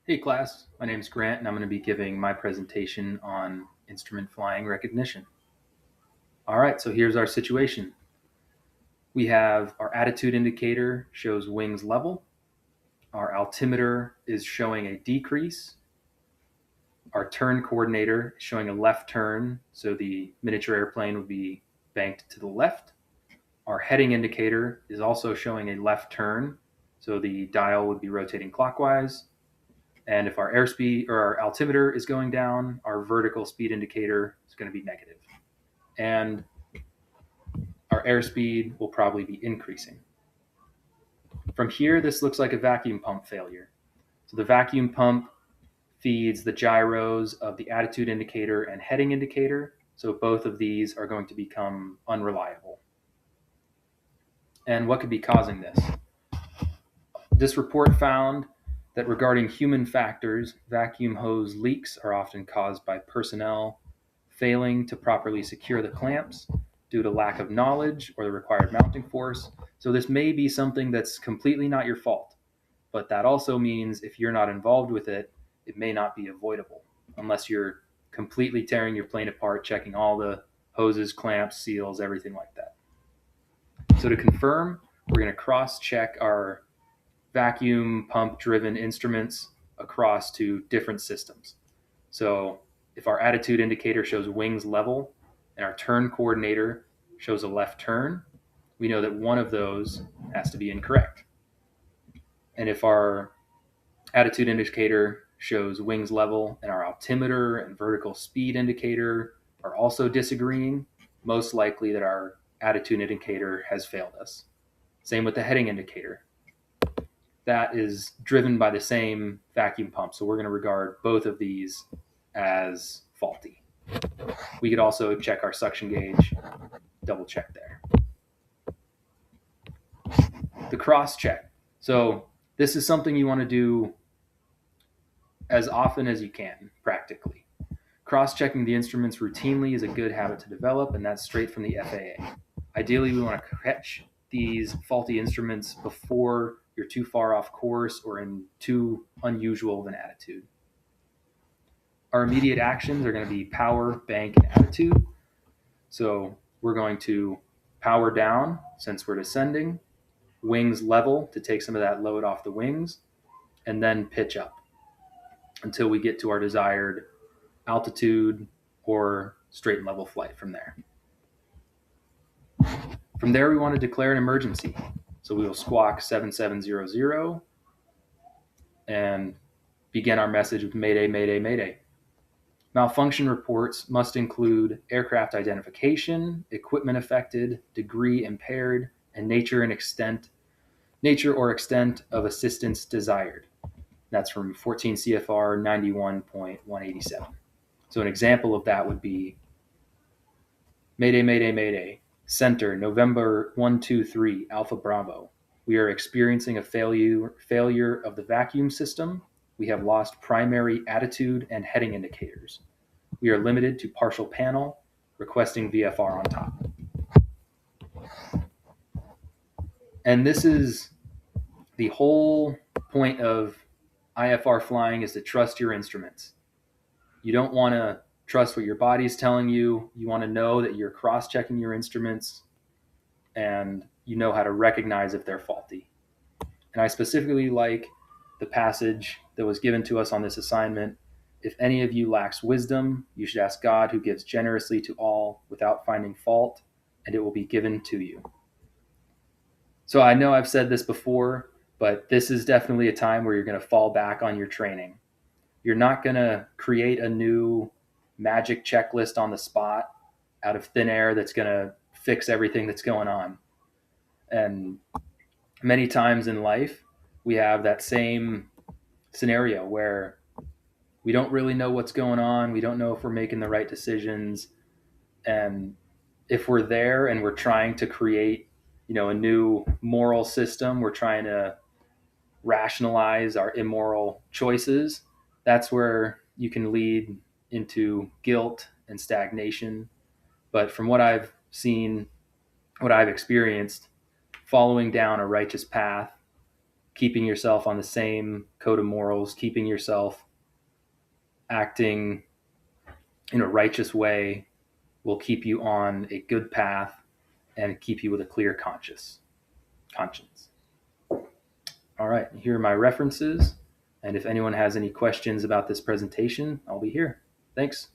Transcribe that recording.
Hey class, my name is Grant and I'm going to be giving my presentation on instrument flying recognition. All right, so here's our situation. We have our attitude indicator shows wings level. Our altimeter is showing a decrease. Our turn coordinator is showing a left turn, so the miniature airplane would be banked to the left. Our heading indicator is also showing a left turn, so the dial would be rotating clockwise. And if our airspeed or our altimeter is going down, our vertical speed indicator is going to be negative. And our airspeed will probably be increasing. From here, this looks like a vacuum pump failure. So the vacuum pump feeds the gyros of the attitude indicator and heading indicator. So both of these are going to become unreliable. And what could be causing this? This report found that regarding human factors, vacuum hose leaks are often caused by personnel failing to properly secure the clamps due to lack of knowledge or the required mounting force. So this may be something that's completely not your fault, but that also means if you're not involved with it, it may not be avoidable unless you're completely tearing your plane apart, checking all the hoses, clamps, seals, everything like that. So to confirm, we're going to cross-check our vacuum pump driven instruments across to different systems. So if our attitude indicator shows wings level and our turn coordinator shows a left turn, we know that one of those has to be incorrect. And if our attitude indicator shows wings level and our altimeter and vertical speed indicator are also disagreeing, most likely that our attitude indicator has failed us. Same with the heading indicator. That is driven by the same vacuum pump. So we're going to regard both of these as faulty. We could also check our suction gauge, double check there. The cross check. So this is something you want to do as often as you can, practically. Cross-checking the instruments routinely is a good habit to develop, and that's straight from the FAA. Ideally, we want to catch these faulty instruments before you're too far off course or in too unusual of an attitude. Our immediate actions are going to be power, bank, and attitude. So we're going to power down since we're descending, wings level to take some of that load off the wings, and then pitch up until we get to our desired altitude or straight and level flight from there. From there, we want to declare an emergency. So we will squawk 7700 and begin our message with Mayday, Mayday, Mayday. Malfunction reports must include aircraft identification, equipment affected, degree impaired, and nature or extent of assistance desired. That's from 14 CFR 91.187. So an example of that would be Mayday, Mayday, Mayday. Center, November 123, Alpha Bravo. We are experiencing a failure of the vacuum system. We have lost primary attitude and heading indicators. We are limited to partial panel, requesting VFR on top. And this is the whole point of IFR flying, is to trust your instruments. You don't want to trust what your body's telling you. You want to know that you're cross-checking your instruments and you know how to recognize if they're faulty. And I specifically like the passage that was given to us on this assignment. If any of you lacks wisdom, you should ask God, who gives generously to all without finding fault, and it will be given to you. So I know I've said this before, but this is definitely a time where you're going to fall back on your training. You're not going to create a new magic checklist on the spot out of thin air that's going to fix everything that's going on. And many times in life, we have that same scenario where we don't really know what's going on. We don't know if we're making the right decisions. And if we're there and we're trying to create, a new moral system, we're trying to rationalize our immoral choices, that's where you can lead into guilt and stagnation. But from what I've seen, what I've experienced, following down a righteous path keeping yourself on the same code of morals, keeping yourself acting in a righteous way will keep you on a good path and keep you with a clear conscience. All right, here are my references. And if anyone has any questions about this presentation, I'll be here. Thanks.